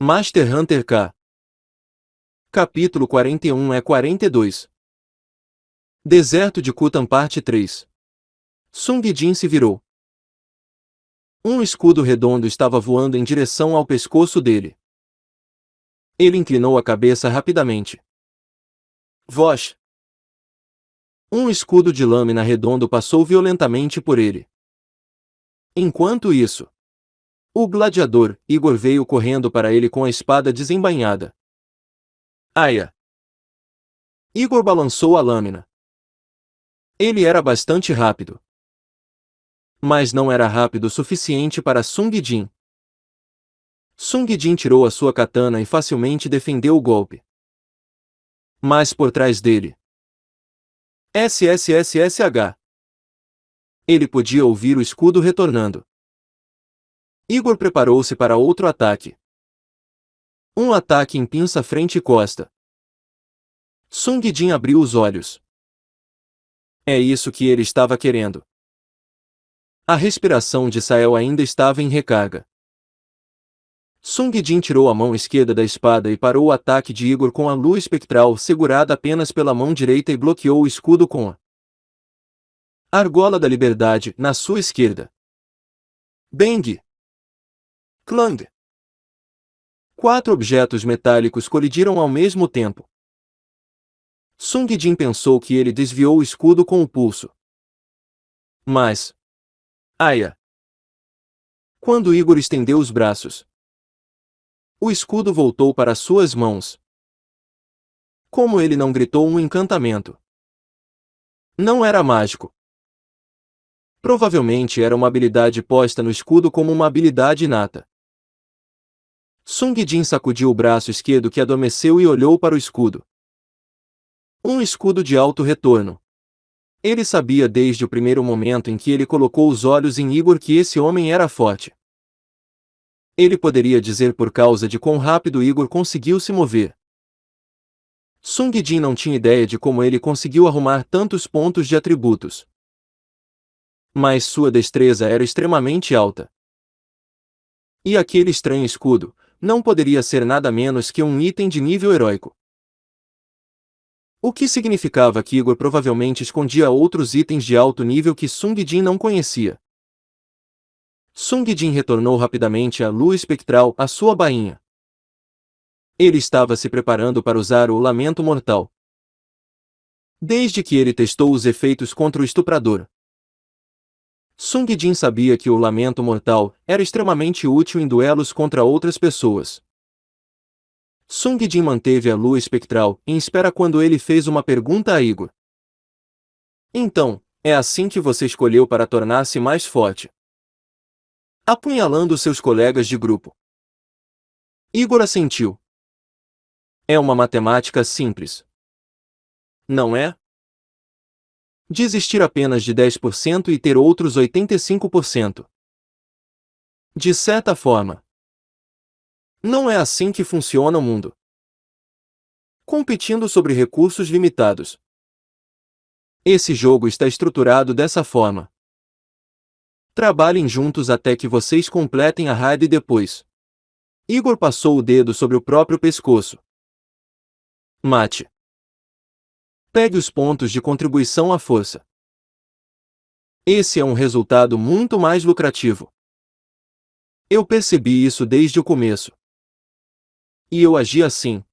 Master Hunter K. Capítulo 41 e 42. Deserto de Kutan Parte 3. Sung Jin se virou. Um escudo redondo estava voando em direção ao pescoço dele. Ele inclinou a cabeça rapidamente. Voz. Um escudo de lâmina redondo passou violentamente por ele. Enquanto isso, o gladiador, Igor, veio correndo para ele com a espada desembainhada. Aia! Igor balançou a lâmina. Ele era bastante rápido. Mas não era rápido o suficiente para Sung Jin. Sung Jin tirou a sua katana e facilmente defendeu o golpe. Mas por trás dele, SSSSH. Ele podia ouvir o escudo retornando. Igor preparou-se para outro ataque. Um ataque em pinça frente e costa. Sung Jin abriu os olhos. É isso que ele estava querendo. A respiração de Sael ainda estava em recarga. Sung Jin tirou a mão esquerda da espada e parou o ataque de Igor com a lua espectral segurada apenas pela mão direita e bloqueou o escudo com a argola da liberdade na sua esquerda. Bang! Clang! 4 objetos metálicos colidiram ao mesmo tempo. Sung Jin pensou que ele desviou o escudo com o pulso. Mas... Aia! Quando Igor estendeu os braços, o escudo voltou para suas mãos. Como ele não gritou um encantamento? Não era mágico. Provavelmente era uma habilidade posta no escudo como uma habilidade inata. Sung Jin sacudiu o braço esquerdo que adormeceu e olhou para o escudo. Um escudo de alto retorno. Ele sabia desde o primeiro momento em que ele colocou os olhos em Igor que esse homem era forte. Ele poderia dizer por causa de quão rápido Igor conseguiu se mover. Sung Jin não tinha ideia de como ele conseguiu arrumar tantos pontos de atributos. Mas sua destreza era extremamente alta. E aquele estranho escudo não poderia ser nada menos que um item de nível heróico. O que significava que Igor provavelmente escondia outros itens de alto nível que Sung Jin não conhecia. Sung Jin retornou rapidamente à lua espectral, à sua bainha. Ele estava se preparando para usar o Lamento Mortal. Desde que ele testou os efeitos contra o estuprador, Sung Jin sabia que o Lamento Mortal era extremamente útil em duelos contra outras pessoas. Sung Jin manteve a lua espectral em espera quando ele fez uma pergunta a Igor. Então, é assim que você escolheu para tornar-se mais forte? Apunhalando seus colegas de grupo. Igor assentiu. É uma matemática simples. Não é? Desistir apenas de 10% e ter outros 85%. De certa forma. Não é assim que funciona o mundo. Competindo sobre recursos limitados. Esse jogo está estruturado dessa forma. Trabalhem juntos até que vocês completem a raid e depois. Igor passou o dedo sobre o próprio pescoço. Mate. Pegue os pontos de contribuição à força. Esse é um resultado muito mais lucrativo. Eu percebi isso desde o começo. E eu agi assim.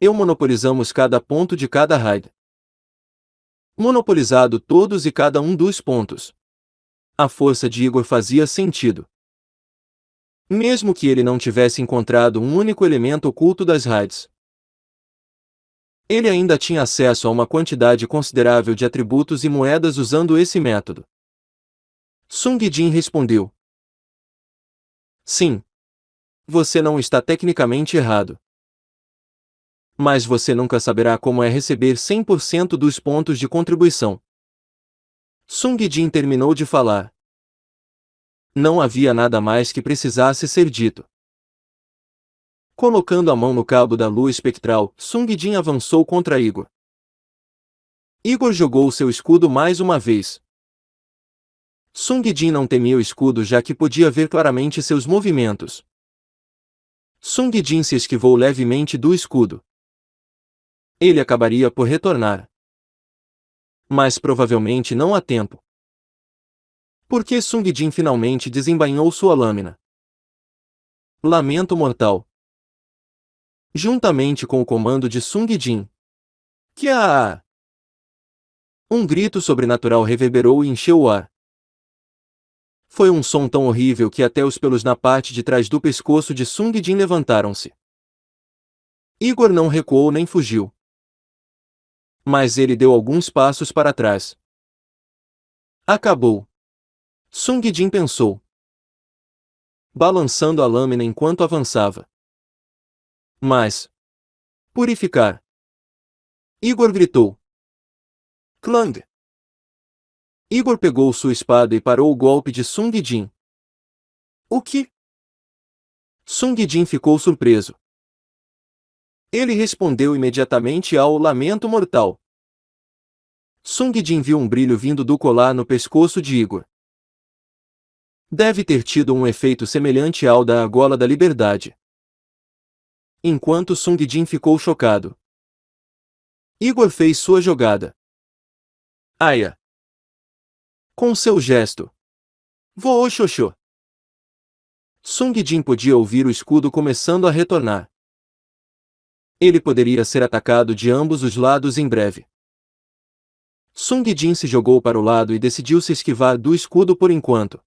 Eu monopolizamos cada ponto de cada raid. Monopolizado todos e cada um dos pontos. A força de Igor fazia sentido. Mesmo que ele não tivesse encontrado um único elemento oculto das raids. Ele ainda tinha acesso a uma quantidade considerável de atributos e moedas usando esse método. Sung Jin respondeu. Sim. Você não está tecnicamente errado. Mas você nunca saberá como é receber 100% dos pontos de contribuição. Sung Jin terminou de falar. Não havia nada mais que precisasse ser dito. Colocando a mão no cabo da lua espectral, Sung Jin avançou contra Igor. Igor jogou seu escudo mais uma vez. Sung Jin não temia o escudo já que podia ver claramente seus movimentos. Sung Jin se esquivou levemente do escudo. Ele acabaria por retornar. Mas provavelmente não a tempo. Porque Sung Jin finalmente desembainhou sua lâmina. Lamento mortal. Juntamente com o comando de Sung Jin. Kya! Um grito sobrenatural reverberou e encheu o ar. Foi um som tão horrível que até os pelos na parte de trás do pescoço de Sung Jin levantaram-se. Igor não recuou nem fugiu. Mas ele deu alguns passos para trás. Acabou. Sung Jin pensou, balançando a lâmina enquanto avançava. Mas... purificar! Igor gritou. Clang! Igor pegou sua espada e parou o golpe de Sung Jin. O que? Sung Jin ficou surpreso. Ele respondeu imediatamente ao lamento mortal. Sung Jin viu um brilho vindo do colar no pescoço de Igor. Deve ter tido um efeito semelhante ao da argola da liberdade. Enquanto Sung Jin ficou chocado, Igor fez sua jogada. Aia! Com seu gesto. Voou xoxô. Sung Jin podia ouvir o escudo começando a retornar. Ele poderia ser atacado de ambos os lados em breve. Sung Jin se jogou para o lado e decidiu se esquivar do escudo por enquanto.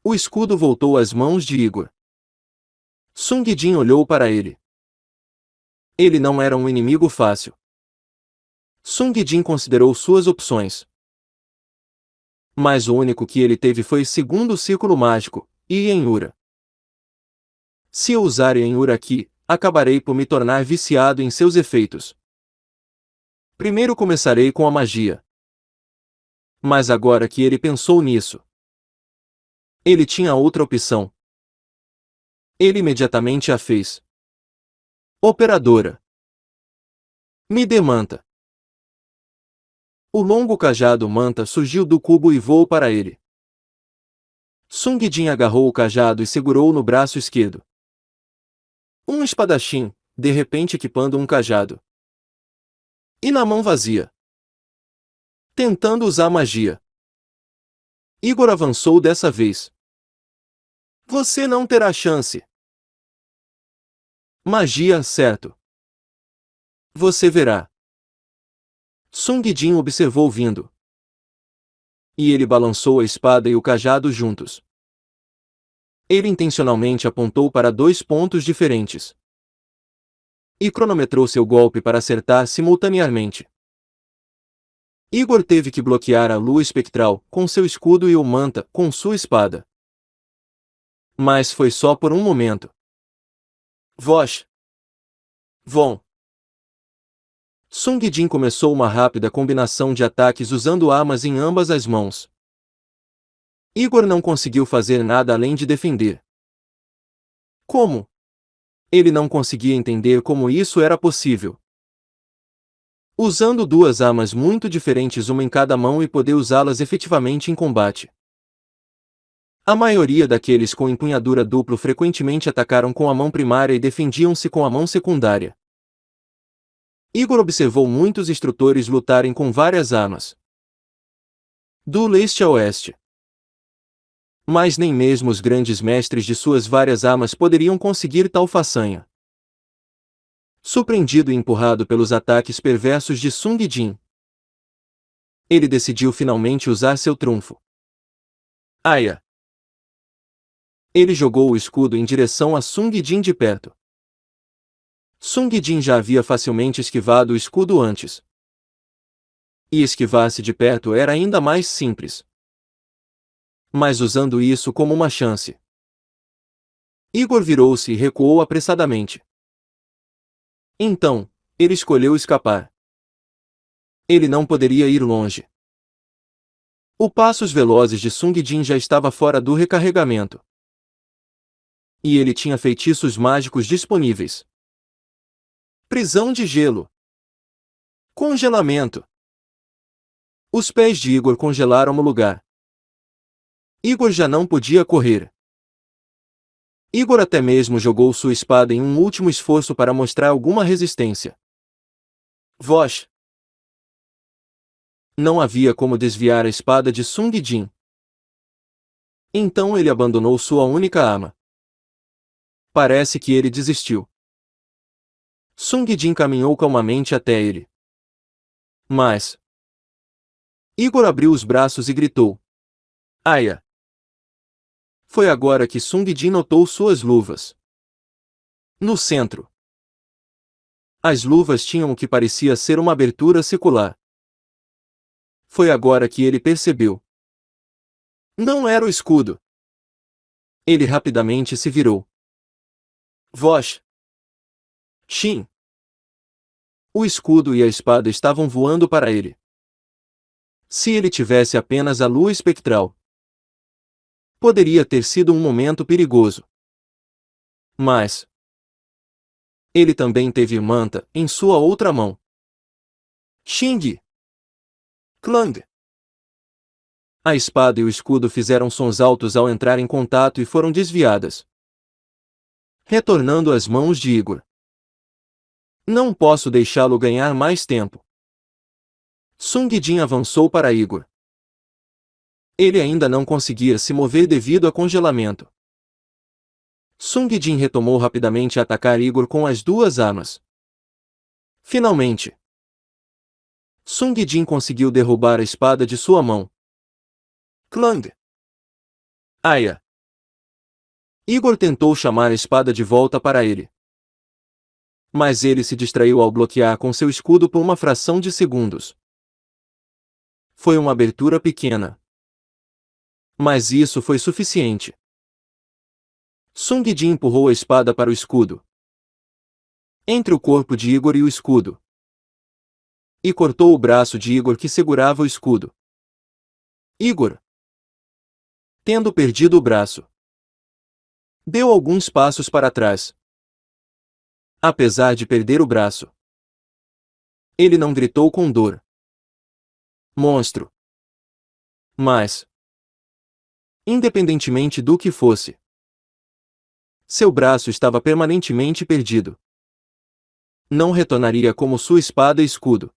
O escudo voltou às mãos de Igor. Sung Jin olhou para ele. Ele não era um inimigo fácil. Sung Jin considerou suas opções. Mas o único que ele teve foi segundo o círculo mágico, Yenura. Se eu usar Yenura aqui, acabarei por me tornar viciado em seus efeitos. Primeiro começarei com a magia. Mas agora que ele pensou nisso, ele tinha outra opção. Ele imediatamente a fez. Operadora. Me dê manta. O longo cajado manta surgiu do cubo e voou para ele. Sung Jin agarrou o cajado e segurou-o no braço esquerdo. Um espadachim, de repente equipando um cajado. E na mão vazia. Tentando usar magia. Igor avançou dessa vez. Você não terá chance. Magia, certo. Você verá. Sung Jin observou vindo. E ele balançou a espada e o cajado juntos. Ele intencionalmente apontou para 2 pontos diferentes. E cronometrou seu golpe para acertar simultaneamente. Igor teve que bloquear a lua espectral com seu escudo e o manta com sua espada. Mas foi só por um momento. Vosh. Von. Sung Jin começou uma rápida combinação de ataques usando armas em ambas as mãos. Igor não conseguiu fazer nada além de defender. Como? Ele não conseguia entender como isso era possível. Usando 2 armas muito diferentes, uma em cada mão, e poder usá-las efetivamente em combate. A maioria daqueles com empunhadura duplo frequentemente atacaram com a mão primária e defendiam-se com a mão secundária. Igor observou muitos instrutores lutarem com várias armas. Do leste a oeste. Mas nem mesmo os grandes mestres de suas várias armas poderiam conseguir tal façanha. Surpreendido e empurrado pelos ataques perversos de Sung Jin, ele decidiu finalmente usar seu trunfo. Aia! Ele jogou o escudo em direção a Sung Jin de perto. Sung Jin já havia facilmente esquivado o escudo antes. E esquivar-se de perto era ainda mais simples. Mas usando isso como uma chance, Igor virou-se e recuou apressadamente. Então, ele escolheu escapar. Ele não poderia ir longe. Os passos velozes de Sung Jin já estava fora do recarregamento. E ele tinha feitiços mágicos disponíveis. Prisão de gelo. Congelamento. Os pés de Igor congelaram no lugar. Igor já não podia correr. Igor até mesmo jogou sua espada em um último esforço para mostrar alguma resistência. Voz! Não havia como desviar a espada de Sung Jin. Então ele abandonou sua única arma. Parece que ele desistiu. Sung Jin caminhou calmamente até ele. Mas Igor abriu os braços e gritou. Aia! Foi agora que Sung Jin notou suas luvas. No centro. As luvas tinham o que parecia ser uma abertura circular. Foi agora que ele percebeu. Não era o escudo. Ele rapidamente se virou. Voz! Shin! O escudo e a espada estavam voando para ele. Se ele tivesse apenas a lua espectral, poderia ter sido um momento perigoso. Mas ele também teve Manta em sua outra mão. Xing! Clang! A espada e o escudo fizeram sons altos ao entrar em contato e foram desviadas, retornando às mãos de Igor. Não posso deixá-lo ganhar mais tempo. Sung Jin avançou para Igor. Ele ainda não conseguia se mover devido a congelamento. Sung Jin retomou rapidamente a atacar Igor com as duas armas. Finalmente, Sung Jin conseguiu derrubar a espada de sua mão. Clang! Aia! Igor tentou chamar a espada de volta para ele. Mas ele se distraiu ao bloquear com seu escudo por uma fração de segundos. Foi uma abertura pequena. Mas isso foi suficiente. Sung Jin empurrou a espada para o escudo, entre o corpo de Igor e o escudo, e cortou o braço de Igor que segurava o escudo. Igor, tendo perdido o braço, deu alguns passos para trás. Apesar de perder o braço, ele não gritou com dor. Monstro! Mas, independentemente do que fosse, seu braço estava permanentemente perdido. Não retornaria como sua espada e escudo.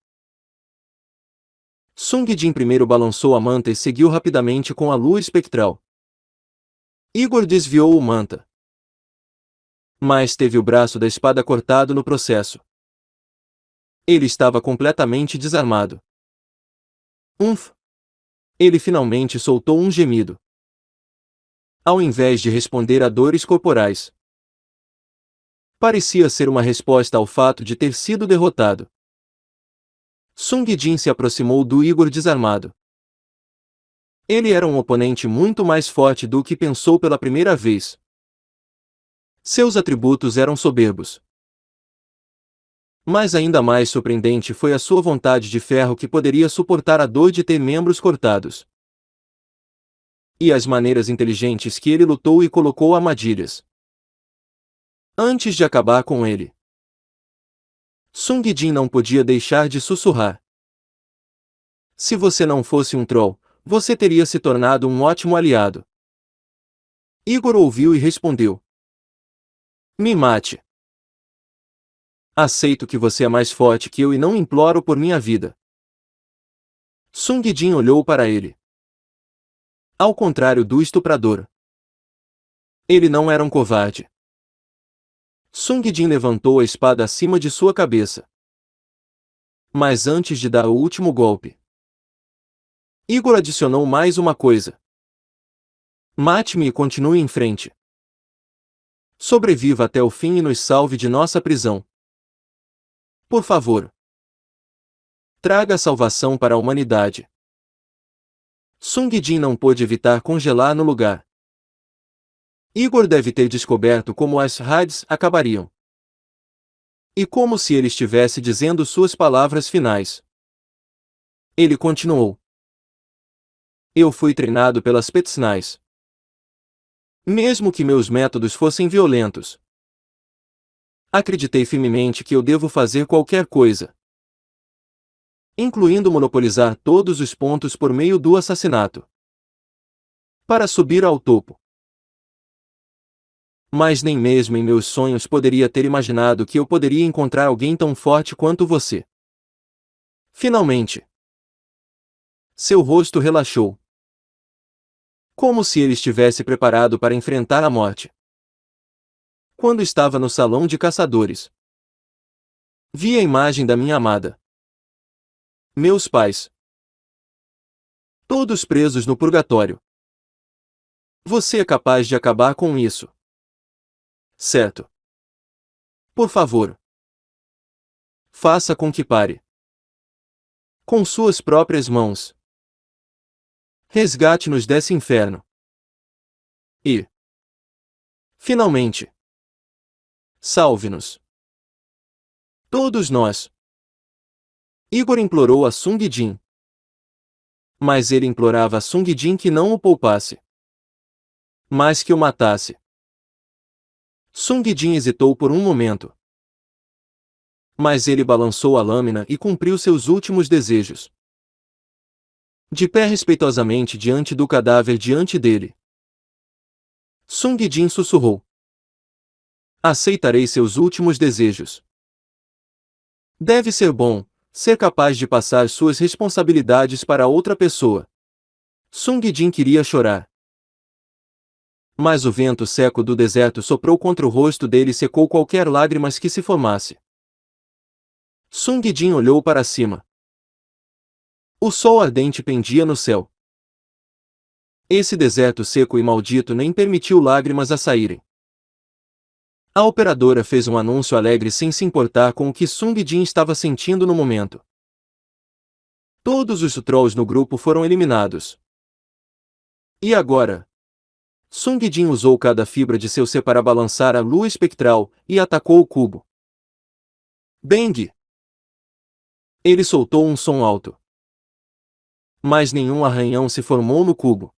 Sung Jin primeiro balançou a manta e seguiu rapidamente com a lua espectral. Igor desviou o manta, mas teve o braço da espada cortado no processo. Ele estava completamente desarmado. Umf! Ele finalmente soltou um gemido. Ao invés de responder a dores corporais, parecia ser uma resposta ao fato de ter sido derrotado. Sung Jin se aproximou do Igor desarmado. Ele era um oponente muito mais forte do que pensou pela primeira vez. Seus atributos eram soberbos. Mas ainda mais surpreendente foi a sua vontade de ferro que poderia suportar a dor de ter membros cortados. E as maneiras inteligentes que ele lutou e colocou armadilhas. Antes de acabar com ele, Sung Jin não podia deixar de sussurrar. Se você não fosse um troll, você teria se tornado um ótimo aliado. Igor ouviu e respondeu. Me mate. Aceito que você é mais forte que eu e não imploro por minha vida. Sung Jin olhou para ele. Ao contrário do estuprador, ele não era um covarde. Sung Jin levantou a espada acima de sua cabeça. Mas antes de dar o último golpe, Igor adicionou mais uma coisa. Mate-me e continue em frente. Sobreviva até o fim e nos salve de nossa prisão. Por favor. Traga a salvação para a humanidade. Sung Jin não pôde evitar congelar no lugar. Igor deve ter descoberto como as raids acabariam. E como se ele estivesse dizendo suas palavras finais. Ele continuou. Eu fui treinado pelas Spetsnaz. Mesmo que meus métodos fossem violentos, acreditei firmemente que eu devo fazer qualquer coisa, incluindo monopolizar todos os pontos por meio do assassinato, para subir ao topo. Mas nem mesmo em meus sonhos poderia ter imaginado que eu poderia encontrar alguém tão forte quanto você. Finalmente. Seu rosto relaxou. Como se ele estivesse preparado para enfrentar a morte. Quando estava no salão de caçadores, vi a imagem da minha amada. Meus pais. Todos presos no purgatório. Você é capaz de acabar com isso. Certo. Por favor. Faça com que pare. Com suas próprias mãos. Resgate-nos desse inferno. E, finalmente, salve-nos. Todos nós. Igor implorou a Sung Jin. Mas ele implorava a Sung Jin que não o poupasse. Mas que o matasse. Sung Jin hesitou por um momento. Mas ele balançou a lâmina e cumpriu seus últimos desejos. De pé respeitosamente diante do cadáver diante dele. Sung Jin sussurrou. Aceitarei seus últimos desejos. Deve ser bom, ser capaz de passar suas responsabilidades para outra pessoa. Sung Jin queria chorar. Mas o vento seco do deserto soprou contra o rosto dele e secou qualquer lágrimas que se formasse. Sung Jin olhou para cima. O sol ardente pendia no céu. Esse deserto seco e maldito nem permitiu lágrimas a saírem. A operadora fez um anúncio alegre sem se importar com o que Sung Jin estava sentindo no momento. Todos os trolls no grupo foram eliminados. E agora? Sung Jin usou cada fibra de seu ser para balançar a lua espectral e atacou o cubo. Bang! Ele soltou um som alto. Mas nenhum arranhão se formou no cubo.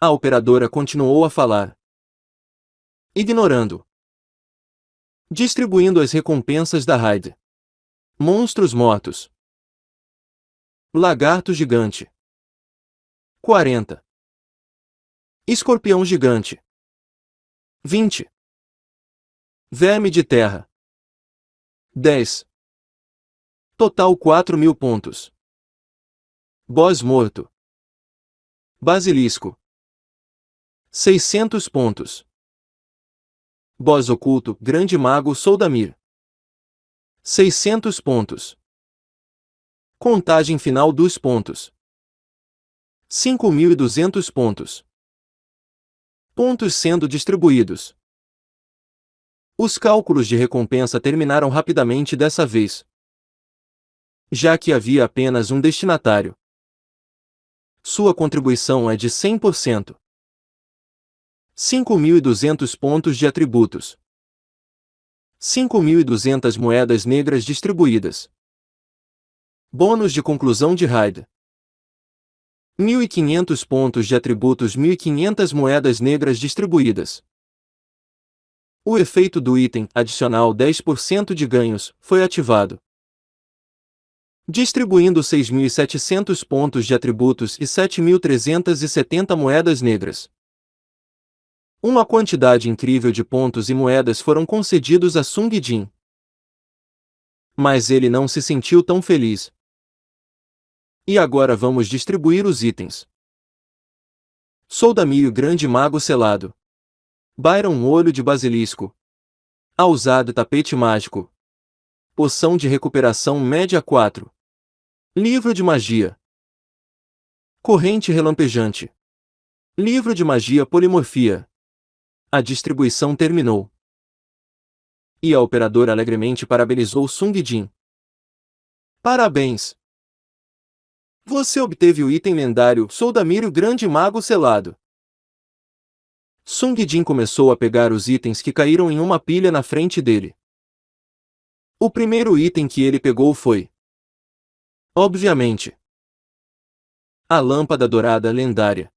A operadora continuou a falar. Ignorando. Distribuindo as recompensas da raid. Monstros mortos. Lagarto gigante. 40. Escorpião gigante. 20. Verme de terra. 10. Total 4.000 pontos. Boss morto. Basilisco. 600 pontos. Boss oculto, grande mago Soldamir. 600 pontos. Contagem final dos pontos. 5.200 pontos. Pontos sendo distribuídos. Os cálculos de recompensa terminaram rapidamente dessa vez, já que havia apenas um destinatário. Sua contribuição é de 100%. 5.200 pontos de atributos. 5.200 moedas negras distribuídas. Bônus de conclusão de raid. 1.500 pontos de atributos, 1.500 moedas negras distribuídas. O efeito do item adicional 10% de ganhos foi ativado, distribuindo 6.700 pontos de atributos e 7.370 moedas negras. Uma quantidade incrível de pontos e moedas foram concedidos a Sung Jin. Mas ele não se sentiu tão feliz. E agora vamos distribuir os itens. Soldamir grande mago selado. Byron olho de basilisco. Ausado tapete mágico. Poção de recuperação média 4. Livro de magia. Corrente relampejante. Livro de magia polimorfia. A distribuição terminou. E a operadora alegremente parabenizou Sung Jin. Parabéns! Você obteve o item lendário Soldamir o grande mago selado. Sung Jin começou a pegar os itens que caíram em uma pilha na frente dele. O primeiro item que ele pegou foi, obviamente, a lâmpada dourada lendária.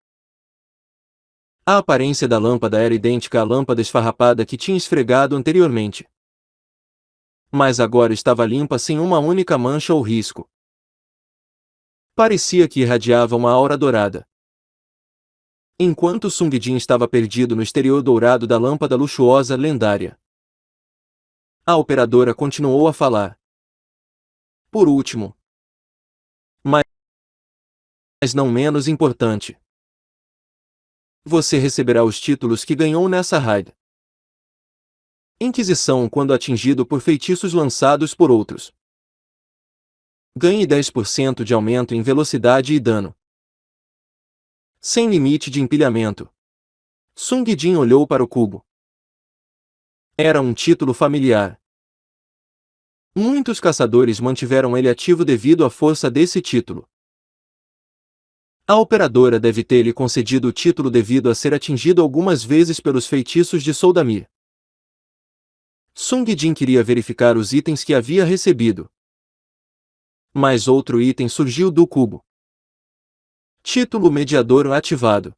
A aparência da lâmpada era idêntica à lâmpada esfarrapada que tinha esfregado anteriormente. Mas agora estava limpa sem uma única mancha ou risco. Parecia que irradiava uma aura dourada. enquanto Sung Jin estava perdido no exterior dourado da lâmpada luxuosa lendária. A operadora continuou a falar. Por último, mas não menos importante, você receberá os títulos que ganhou nessa raid. Inquisição quando atingido por feitiços lançados por outros. Ganhe 10% de aumento em velocidade e dano. Sem limite de empilhamento. Sung Jin olhou para o cubo. Era um título familiar. Muitos caçadores mantiveram ele ativo devido à força desse título. A operadora deve ter lhe concedido o título devido a ser atingido algumas vezes pelos feitiços de Soldamir. Sung Jin queria verificar os itens que havia recebido. Mas outro item surgiu do cubo. Título Mediador ativado.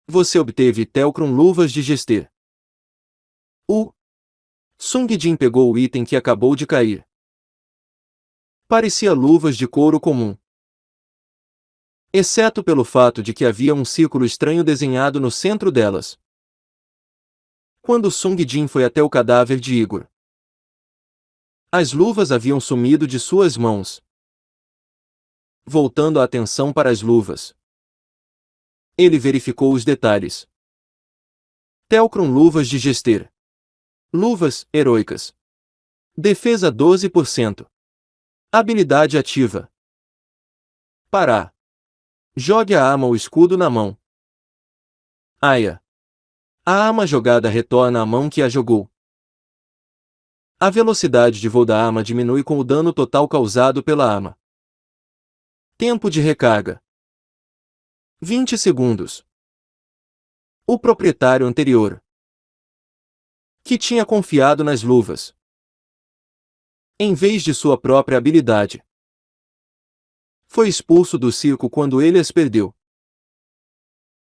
Você obteve Telcron Luvas de Gester. Sung Jin pegou o item que acabou de cair. Parecia luvas de couro comum. Exceto pelo fato de que havia um círculo estranho desenhado no centro delas. Quando Sung Jin foi até o cadáver de Igor, as luvas haviam sumido de suas mãos. Voltando a atenção para as luvas, ele verificou os detalhes. Telcron Luvas de Gester. Luvas heróicas. Defesa 12%. Habilidade ativa. Parar. Jogue a arma ou escudo na mão. Aia. A arma jogada retorna à mão que a jogou. A velocidade de voo da arma diminui com o dano total causado pela arma. Tempo de recarga: 20 segundos. O proprietário anterior, que tinha confiado nas luvas, em vez de sua própria habilidade, foi expulso do circo quando ele as perdeu.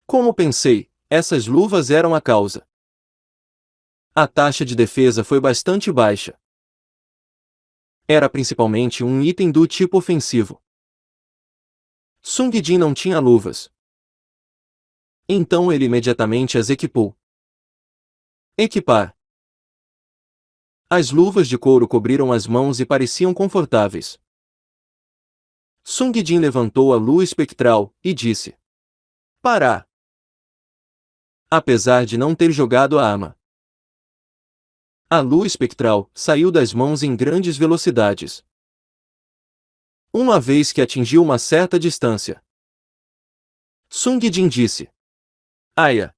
Como pensei, essas luvas eram a causa. A taxa de defesa foi bastante baixa. Era principalmente um item do tipo ofensivo. Sung Jin não tinha luvas. Então ele imediatamente as equipou. Equipar. As luvas de couro cobriram as mãos e pareciam confortáveis. Sung Jin levantou a lua espectral e disse: Parar. Apesar de não ter jogado a arma, a lua espectral saiu das mãos em grandes velocidades. Uma vez que atingiu uma certa distância, Sung Jin disse: Aia.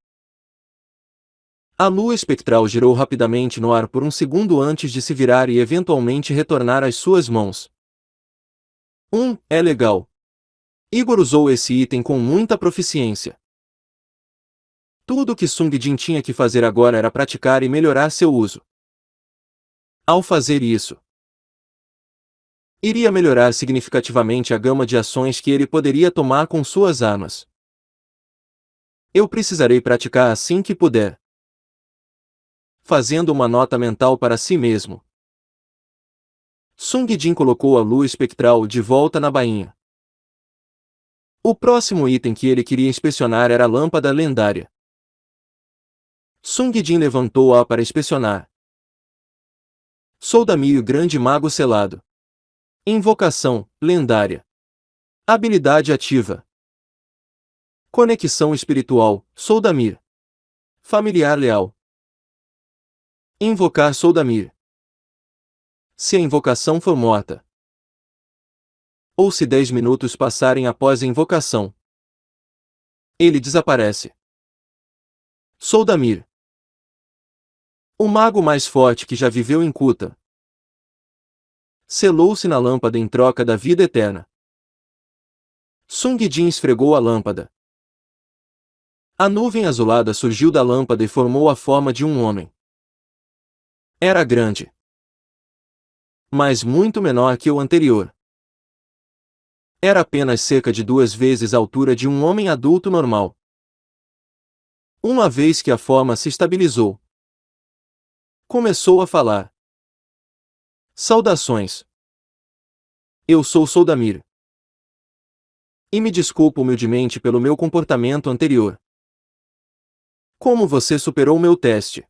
A lua espectral girou rapidamente no ar por um segundo antes de se virar e eventualmente retornar às suas mãos. É legal. Igor usou esse item com muita proficiência. Tudo o que Sung Jin tinha que fazer agora era praticar e melhorar seu uso. Ao fazer isso, iria melhorar significativamente a gama de ações que ele poderia tomar com suas armas. Eu precisarei praticar assim que puder. Fazendo uma nota mental para si mesmo, Sung Jin colocou a lua espectral de volta na bainha. O próximo item que ele queria inspecionar era a lâmpada lendária. Sung Jin levantou-a para inspecionar. Soldamir, grande mago selado. Invocação, lendária. Habilidade ativa. Conexão espiritual, Soldamir. Familiar leal. Invocar Soldamir. Se a invocação for morta, ou se 10 minutos passarem após a invocação, ele desaparece. Soldamir, o mago mais forte que já viveu em Kuta, selou-se na lâmpada em troca da vida eterna. Sung Jin esfregou a lâmpada. A nuvem azulada surgiu da lâmpada e formou a forma de um homem. Era grande, mas muito menor que o anterior. Era apenas cerca de 2 vezes a altura de um homem adulto normal. Uma vez que a forma se estabilizou, começou a falar. Saudações. Eu sou Soldamir. E me desculpo humildemente pelo meu comportamento anterior. Como você superou meu teste?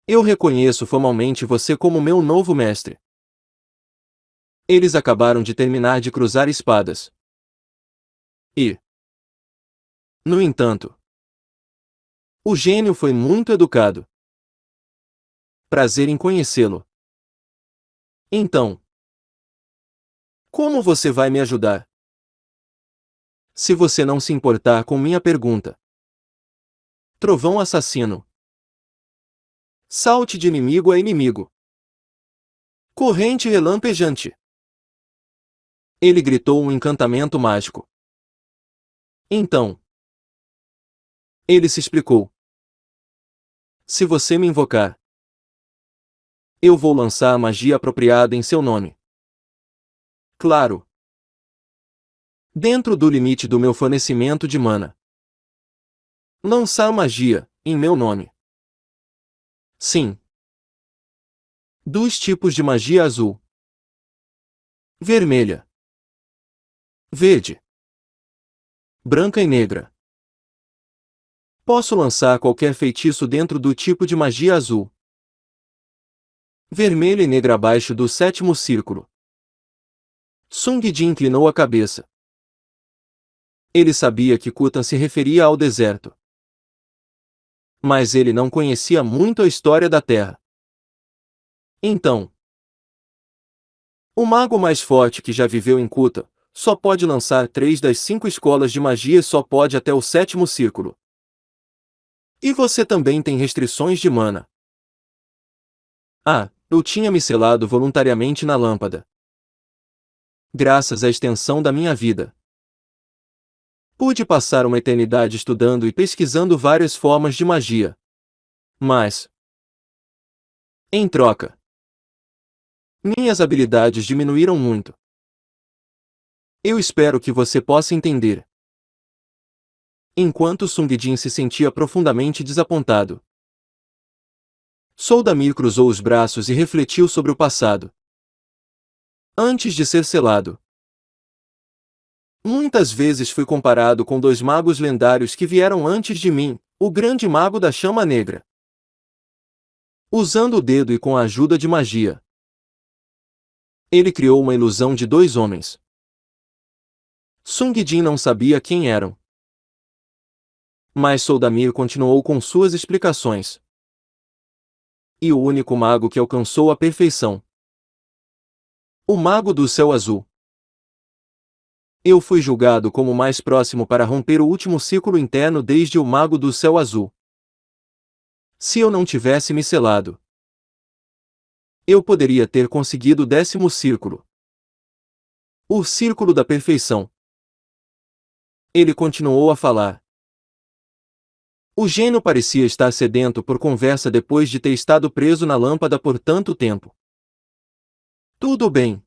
Eu reconheço formalmente você como meu novo mestre. Eles acabaram de terminar de cruzar espadas. E, no entanto, o gênio foi muito educado. Prazer em conhecê-lo. Então, como você vai me ajudar? Se você não se importar com minha pergunta. Trovão assassino. Salte de inimigo a inimigo. Corrente relampejante. Ele gritou um encantamento mágico. Então, ele se explicou. Se você me invocar, eu vou lançar a magia apropriada em seu nome. Claro. Dentro do limite do meu fornecimento de mana. Lançar magia, em meu nome. Sim. Dos tipos de magia azul. Vermelha. Verde. Branca e negra. Posso lançar qualquer feitiço dentro do tipo de magia azul. Vermelha e negra abaixo do sétimo círculo. Sung Jin inclinou a cabeça. Ele sabia que Kutan se referia ao deserto. Mas ele não conhecia muito a história da Terra. Então, o mago mais forte que já viveu em Kuta só pode lançar 3 das 5 escolas de magia e só pode até o sétimo círculo. E você também tem restrições de mana. Ah, eu tinha me selado voluntariamente na lâmpada. Graças à extensão da minha vida. Pude passar uma eternidade estudando e pesquisando várias formas de magia. Mas, em troca, minhas habilidades diminuíram muito. Eu espero que você possa entender. Enquanto Sung Jin se sentia profundamente desapontado, Soldamir cruzou os braços e refletiu sobre o passado. Antes de ser selado, muitas vezes fui comparado com 2 magos lendários que vieram antes de mim, o grande mago da chama negra. Usando o dedo e com a ajuda de magia, ele criou uma ilusão de 2 homens. Sung Jin não sabia quem eram. Mas Soldamir continuou com suas explicações. E o único mago que alcançou a perfeição. O mago do céu azul. Eu fui julgado como o mais próximo para romper o último ciclo interno desde o mago do céu azul. Se eu não tivesse me selado, eu poderia ter conseguido o 10º círculo. O círculo da perfeição. Ele continuou a falar. O gênio parecia estar sedento por conversa depois de ter estado preso na lâmpada por tanto tempo. Tudo bem.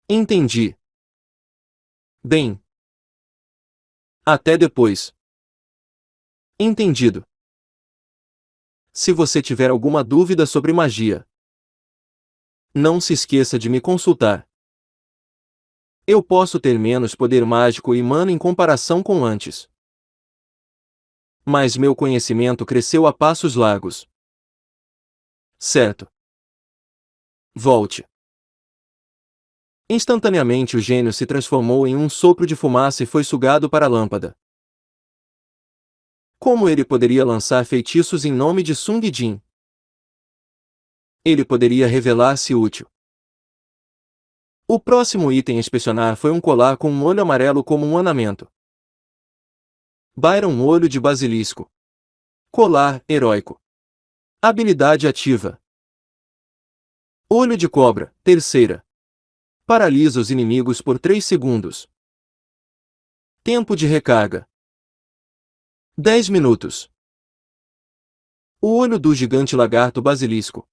Entendi. Bem. Até depois. Entendido. Se você tiver alguma dúvida sobre magia, não se esqueça de me consultar. Eu posso ter menos poder mágico e mana em comparação com antes. Mas meu conhecimento cresceu a passos largos. Certo. Volte. Instantaneamente o gênio se transformou em um sopro de fumaça e foi sugado para a lâmpada. Como ele poderia lançar feitiços em nome de Sung Jin? Ele poderia revelar-se útil. O próximo item a inspecionar foi um colar com um olho amarelo como um ornamento. Byron Olho de Basilisco. Colar, heróico. Habilidade ativa. Olho de cobra, terceira. Paralisa os inimigos por 3 segundos. Tempo de recarga. 10 minutos. O olho do gigante lagarto basilisco.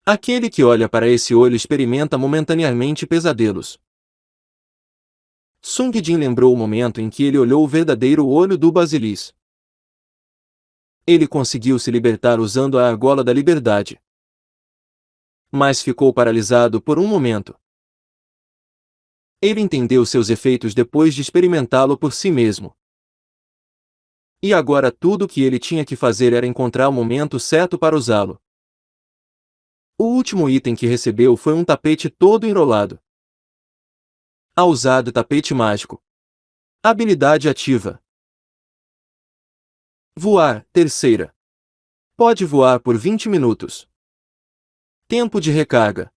Aquele que olha para esse olho experimenta momentaneamente pesadelos. Sung Jin lembrou o momento em que ele olhou o verdadeiro olho do basilis. Ele conseguiu se libertar usando a argola da liberdade. Mas ficou paralisado por um momento. Ele entendeu seus efeitos depois de experimentá-lo por si mesmo. E agora tudo o que ele tinha que fazer era encontrar o momento certo para usá-lo. O último item que recebeu foi um tapete todo enrolado. A usado tapete mágico. Habilidade ativa. Voar, terceira. Pode voar por 20 minutos. Tempo de recarga: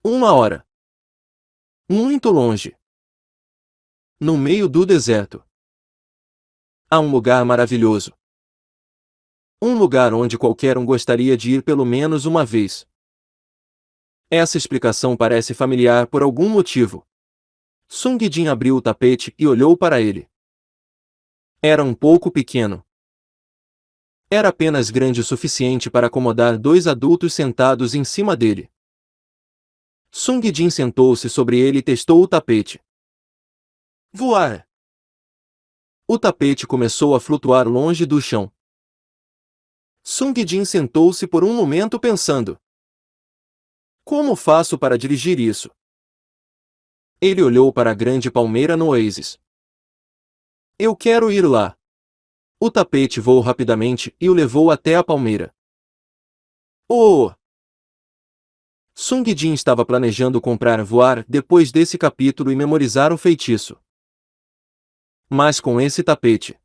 1 hora. Muito longe. No meio do deserto. Há um lugar maravilhoso. Um lugar onde qualquer um gostaria de ir pelo menos uma vez. Essa explicação parece familiar por algum motivo. Sung Jin abriu o tapete e olhou para ele. Era um pouco pequeno. Era apenas grande o suficiente para acomodar 2 adultos sentados em cima dele. Sung Jin sentou-se sobre ele e testou o tapete. Voar! O tapete começou a flutuar longe do chão. Sung Jin sentou-se por um momento pensando. Como faço para dirigir isso? Ele olhou para a grande palmeira no oásis. Eu quero ir lá. O tapete voou rapidamente e o levou até a palmeira. Oh! Sung Jin estava planejando comprar voar depois desse capítulo e memorizar o feitiço. Mas com esse tapete,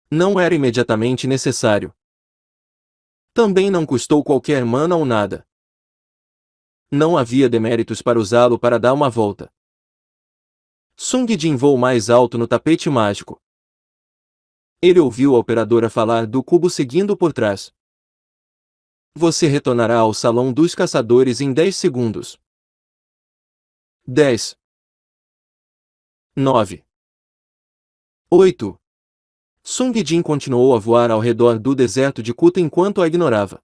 não era imediatamente necessário. Também não custou qualquer mana ou nada. Não havia deméritos para usá-lo para dar uma volta. Sung Jin voou mais alto no tapete mágico. Ele ouviu a operadora falar do cubo seguindo por trás. Você retornará ao salão dos caçadores em 10 segundos. 10. 9. 8. Sung Jin continuou a voar ao redor do deserto de Kuta enquanto a ignorava.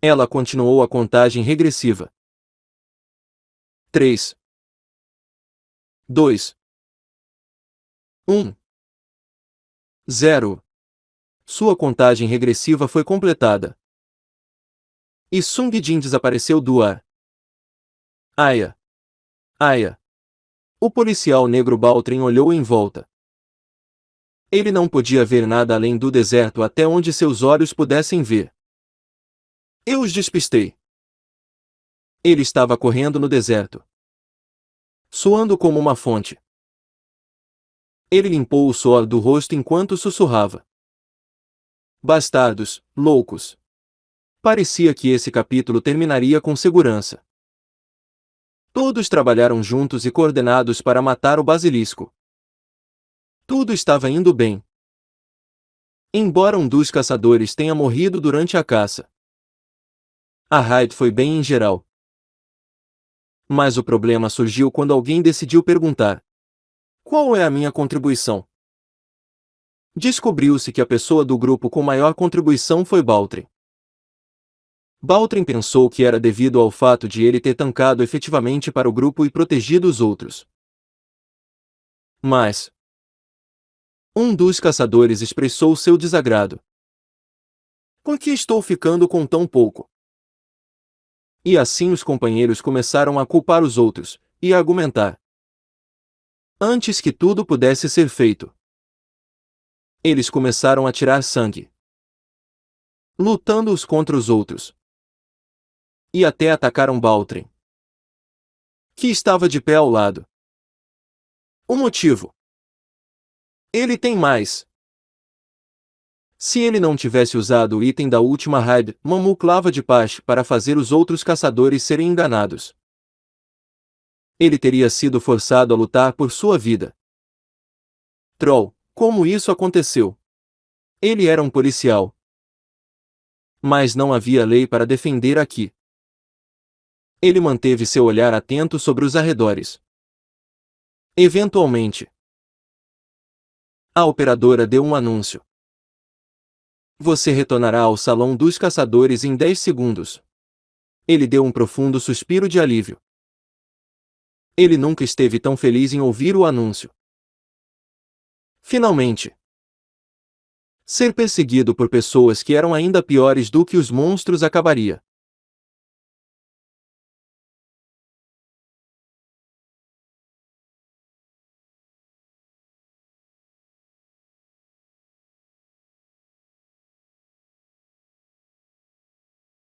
Ela continuou a contagem regressiva. 3. 2. 1. 0. Sua contagem regressiva foi completada. E Sung Jin desapareceu do ar. Aia! Aia! O policial negro Baltrin olhou em volta. Ele não podia ver nada além do deserto até onde seus olhos pudessem ver. Eu os despistei. Ele estava correndo no deserto, suando como uma fonte. Ele limpou o suor do rosto enquanto sussurrava. Bastardos, loucos. Parecia que esse capítulo terminaria com segurança. Todos trabalharam juntos e coordenados para matar o basilisco. Tudo estava indo bem. Embora um dos caçadores tenha morrido durante a caça, a raid foi bem em geral. Mas o problema surgiu quando alguém decidiu perguntar: qual é a minha contribuição? Descobriu-se que a pessoa do grupo com maior contribuição foi Baltrin. Baltrin pensou que era devido ao fato de ele ter tancado efetivamente para o grupo e protegido os outros. Mas um dos caçadores expressou seu desagrado. Por que estou ficando com tão pouco? E assim os companheiros começaram a culpar os outros, e a argumentar. Antes que tudo pudesse ser feito, eles começaram a tirar sangue, lutando uns contra os outros. E até atacaram Baltrin, que estava de pé ao lado. O motivo? Ele tem mais. Se ele não tivesse usado o item da última raid, Mamuk Lava de Paz, para fazer os outros caçadores serem enganados, ele teria sido forçado a lutar por sua vida. Troll, como isso aconteceu? Ele era um policial. Mas não havia lei para defender aqui. Ele manteve seu olhar atento sobre os arredores. Eventualmente, a operadora deu um anúncio. Você retornará ao salão dos caçadores em 10 segundos. Ele deu um profundo suspiro de alívio. Ele nunca esteve tão feliz em ouvir o anúncio. Finalmente, ser perseguido por pessoas que eram ainda piores do que os monstros acabaria.